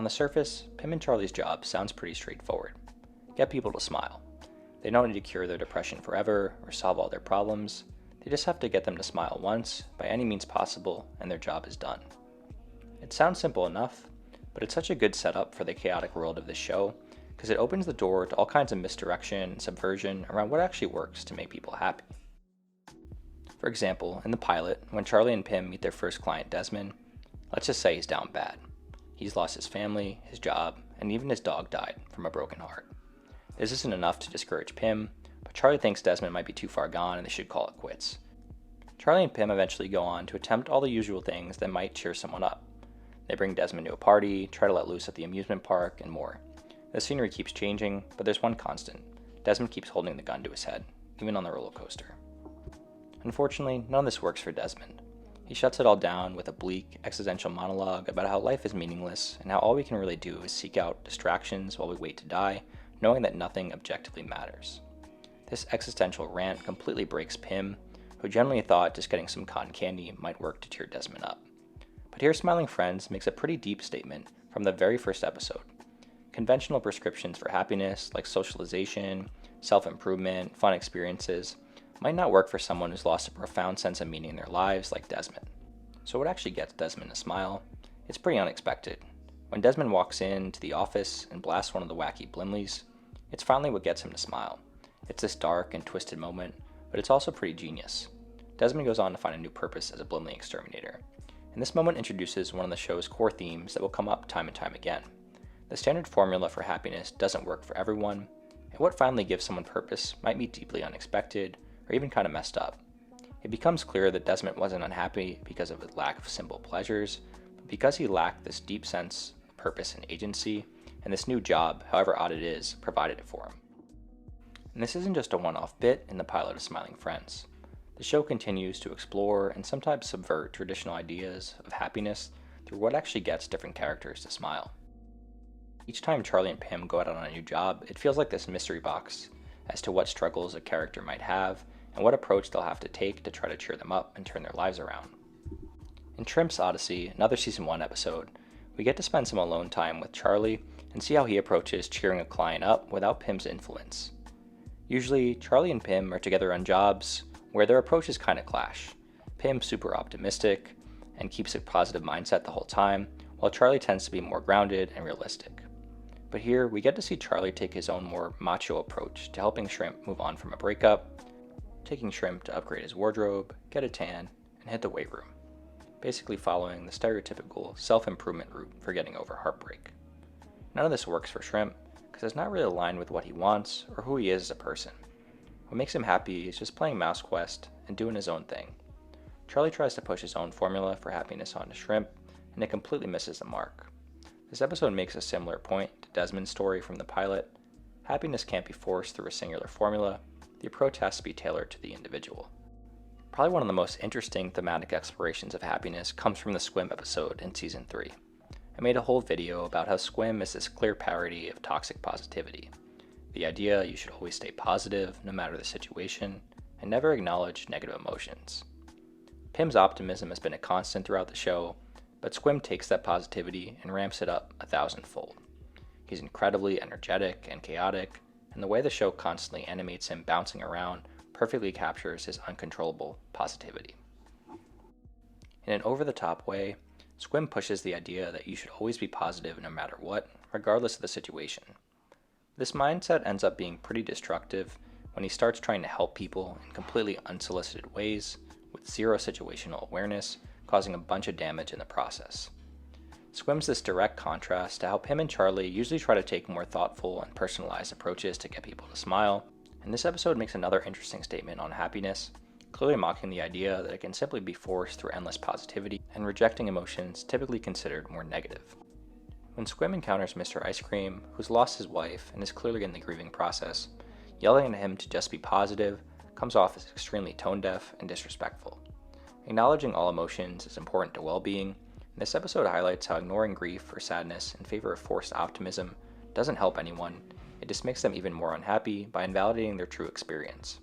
On the surface, Pim and Charlie's job sounds pretty straightforward. Get people to smile. They don't need to cure their depression forever or solve all their problems. They just have to get them to smile once, by any means possible, and their job is done. It sounds simple enough, but it's such a good setup for the chaotic world of this show, because it opens the door to all kinds of misdirection and subversion around what actually works to make people happy. For example, in the pilot, when Charlie and Pim meet their first client Desmond, let's just say he's down bad. He's lost his family, his job, and even his dog died from a broken heart. This isn't enough to discourage Pim, but Charlie thinks Desmond might be too far gone and they should call it quits. Charlie and Pim eventually go on to attempt all the usual things that might cheer someone up. They bring Desmond to a party, try to let loose at the amusement park, and more. The scenery keeps changing, but there's one constant. Desmond keeps holding the gun to his head, even on the roller coaster. Unfortunately, none of this works for Desmond. He shuts it all down with a bleak, existential monologue about how life is meaningless and how all we can really do is seek out distractions while we wait to die, knowing that nothing objectively matters. This existential rant completely breaks Pim, who generally thought just getting some cotton candy might work to cheer Desmond up. But here Smiling Friends makes a pretty deep statement from the very first episode. Conventional prescriptions for happiness, like socialization, self-improvement, fun experiences, might not work for someone who's lost a profound sense of meaning in their lives like Desmond. So what actually gets Desmond to smile? It's pretty unexpected. When Desmond walks into the office and blasts one of the wacky Blimleys, it's finally what gets him to smile. It's this dark and twisted moment, but it's also pretty genius. Desmond goes on to find a new purpose as a Blimley exterminator, and this moment introduces one of the show's core themes that will come up time and time again. The standard formula for happiness doesn't work for everyone, and what finally gives someone purpose might be deeply unexpected or even kind of messed up. It becomes clear that Desmond wasn't unhappy because of a lack of simple pleasures, but because he lacked this deep sense of purpose and agency, and this new job, however odd it is, provided it for him. And this isn't just a one-off bit in the pilot of Smiling Friends. The show continues to explore and sometimes subvert traditional ideas of happiness through what actually gets different characters to smile. Each time Charlie and Pim go out on a new job, it feels like this mystery box as to what struggles a character might have and what approach they'll have to take to try to cheer them up and turn their lives around. In Shrimp's Odyssey, another Season 1 episode, we get to spend some alone time with Charlie and see how he approaches cheering a client up without Pim's influence. Usually, Charlie and Pim are together on jobs where their approaches kind of clash. Pim's super optimistic and keeps a positive mindset the whole time, while Charlie tends to be more grounded and realistic. But here, we get to see Charlie take his own more macho approach to helping Shrimp move on from a breakup, taking Shrimp to upgrade his wardrobe, get a tan, and hit the weight room, basically following the stereotypical self-improvement route for getting over heartbreak. None of this works for Shrimp, because it's not really aligned with what he wants or who he is as a person. What makes him happy is just playing Mouse Quest and doing his own thing. Charlie tries to push his own formula for happiness onto Shrimp, and it completely misses the mark. This episode makes a similar point to Desmond's story from the pilot. Happiness can't be forced through a singular formula. The approach has to be tailored to the individual. Probably one of the most interesting thematic explorations of happiness comes from the Squim episode in Season 3. I made a whole video about how Squim is this clear parody of toxic positivity. The idea you should always stay positive no matter the situation, and never acknowledge negative emotions. Pim's optimism has been a constant throughout the show, but Squim takes that positivity and ramps it up 1,000-fold. He's incredibly energetic and chaotic, and the way the show constantly animates him bouncing around perfectly captures his uncontrollable positivity. In an over-the-top way, Squim pushes the idea that you should always be positive no matter what, regardless of the situation. This mindset ends up being pretty destructive when he starts trying to help people in completely unsolicited ways, with zero situational awareness, causing a bunch of damage in the process. Squim's this direct contrast to how Pim and Charlie usually try to take more thoughtful and personalized approaches to get people to smile, and this episode makes another interesting statement on happiness, clearly mocking the idea that it can simply be forced through endless positivity and rejecting emotions typically considered more negative. When Squim encounters Mr. Ice Cream, who's lost his wife and is clearly in the grieving process, yelling at him to just be positive comes off as extremely tone-deaf and disrespectful. Acknowledging all emotions is important to well-being, and this episode highlights how ignoring grief or sadness in favor of forced optimism doesn't help anyone. It just makes them even more unhappy by invalidating their true experience.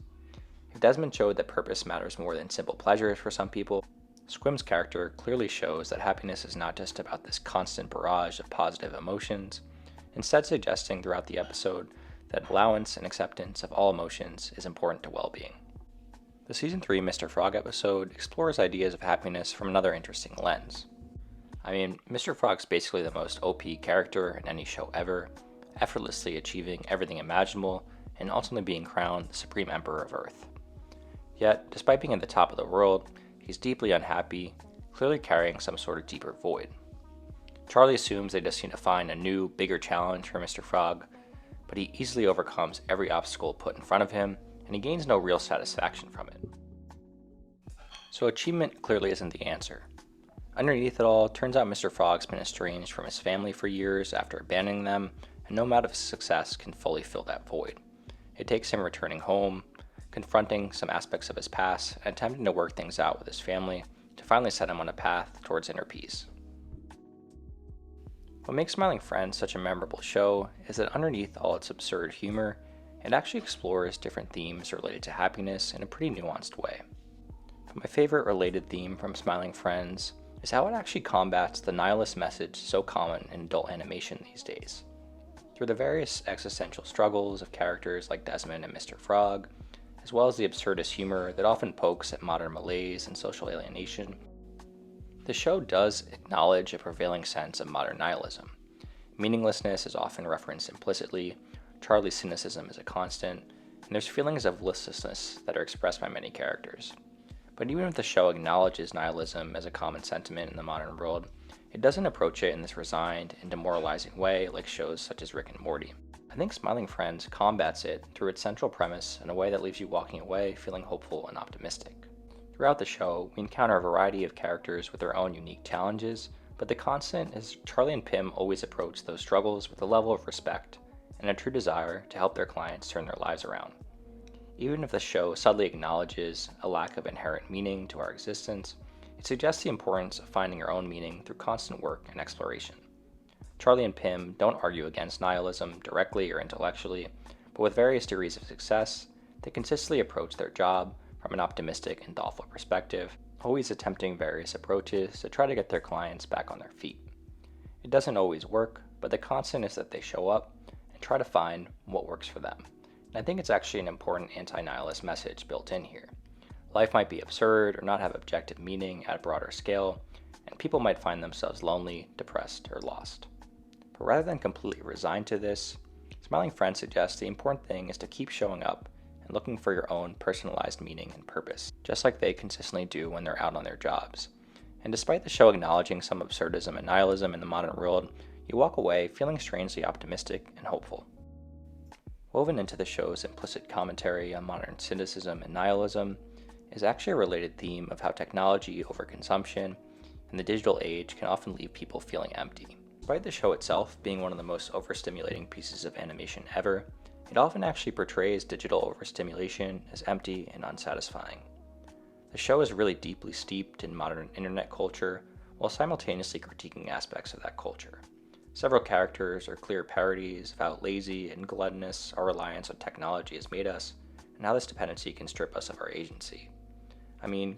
If Desmond showed that purpose matters more than simple pleasures for some people, Squim's character clearly shows that happiness is not just about this constant barrage of positive emotions, instead suggesting throughout the episode that allowance and acceptance of all emotions is important to well-being. The Season 3 Mr. Frog episode explores ideas of happiness from another interesting lens. Mr. Frog's basically the most OP character in any show ever, effortlessly achieving everything imaginable and ultimately being crowned the Supreme Emperor of Earth. Yet, despite being at the top of the world, he's deeply unhappy, clearly carrying some sort of deeper void. Charlie assumes they just need to find a new, bigger challenge for Mr. Frog, but he easily overcomes every obstacle put in front of him, and he gains no real satisfaction from it. So achievement clearly isn't the answer. Underneath it all, turns out Mr. Frog's been estranged from his family for years after abandoning them, and no amount of success can fully fill that void. It takes him returning home, confronting some aspects of his past, and attempting to work things out with his family to finally set him on a path towards inner peace. What makes Smiling Friends such a memorable show is that underneath all its absurd humor, it actually explores different themes related to happiness in a pretty nuanced way. But my favorite related theme from Smiling Friends is how it actually combats the nihilist message so common in adult animation these days. Through the various existential struggles of characters like Desmond and Mr. Frog, as well as the absurdist humor that often pokes at modern malaise and social alienation, the show does acknowledge a prevailing sense of modern nihilism. Meaninglessness is often referenced implicitly, Charlie's cynicism is a constant, and there's feelings of listlessness that are expressed by many characters. But even if the show acknowledges nihilism as a common sentiment in the modern world, it doesn't approach it in this resigned and demoralizing way like shows such as Rick and Morty. I think Smiling Friends combats it through its central premise in a way that leaves you walking away feeling hopeful and optimistic. Throughout the show, we encounter a variety of characters with their own unique challenges, but the constant is Charlie and Pim always approach those struggles with a level of respect and a true desire to help their clients turn their lives around. Even if the show subtly acknowledges a lack of inherent meaning to our existence, it suggests the importance of finding your own meaning through constant work and exploration. Charlie and Pim don't argue against nihilism directly or intellectually, but with various degrees of success, they consistently approach their job from an optimistic and thoughtful perspective, always attempting various approaches to try to get their clients back on their feet. It doesn't always work, but the constant is that they show up and try to find what works for them. And I think it's actually an important anti-nihilist message built in here. Life might be absurd or not have objective meaning at a broader scale, and people might find themselves lonely, depressed, or lost. But rather than completely resigned to this, Smiling Friends suggests the important thing is to keep showing up and looking for your own personalized meaning and purpose, just like they consistently do when they're out on their jobs. And despite the show acknowledging some absurdism and nihilism in the modern world, you walk away feeling strangely optimistic and hopeful. Woven into the show's implicit commentary on modern cynicism and nihilism is actually a related theme of how technology, overconsumption, and the digital age can often leave people feeling empty. Despite the show itself being one of the most overstimulating pieces of animation ever, it often actually portrays digital overstimulation as empty and unsatisfying. The show is really deeply steeped in modern internet culture while simultaneously critiquing aspects of that culture. Several characters are clear parodies of how lazy and gluttonous our reliance on technology has made us, and how this dependency can strip us of our agency.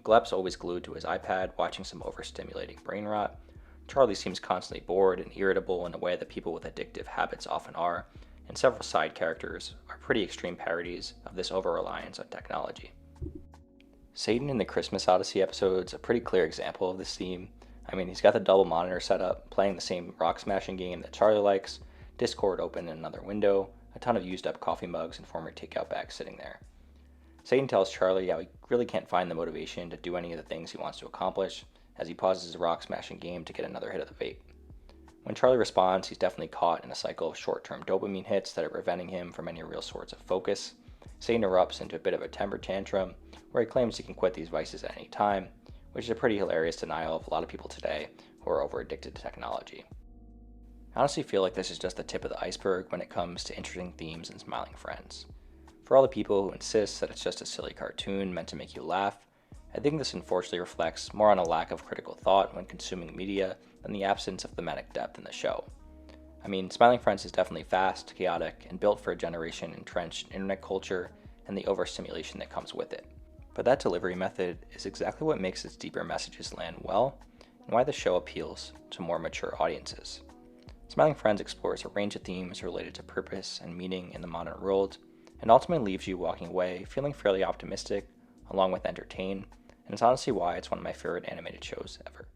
Glep's always glued to his iPad watching some overstimulating brain rot. Charlie seems constantly bored and irritable in a way that people with addictive habits often are, and several side characters are pretty extreme parodies of this over-reliance on technology. Satan in the Christmas Odyssey episode is a pretty clear example of this theme. He's got the double monitor set up, playing the same rock smashing game that Charlie likes, Discord open in another window, a ton of used up coffee mugs and former takeout bags sitting there. Satan tells Charlie how he really can't find the motivation to do any of the things he wants to accomplish, as he pauses his rock smashing game to get another hit of the vape. When Charlie responds, he's definitely caught in a cycle of short-term dopamine hits that are preventing him from any real sorts of focus. Satan erupts into a bit of a temper tantrum, where he claims he can quit these vices at any time, which is a pretty hilarious denial of a lot of people today who are over-addicted to technology. I honestly feel like this is just the tip of the iceberg when it comes to interesting themes in Smiling Friends. For all the people who insist that it's just a silly cartoon meant to make you laugh, I think this unfortunately reflects more on a lack of critical thought when consuming media than the absence of thematic depth in the show. Smiling Friends is definitely fast, chaotic, and built for a generation entrenched in internet culture and the overstimulation that comes with it. but that delivery method is exactly what makes its deeper messages land well, and why the show appeals to more mature audiences. Smiling Friends explores a range of themes related to purpose and meaning in the modern world, and ultimately leaves you walking away feeling fairly optimistic, along with entertained, and it's honestly why it's one of my favorite animated shows ever.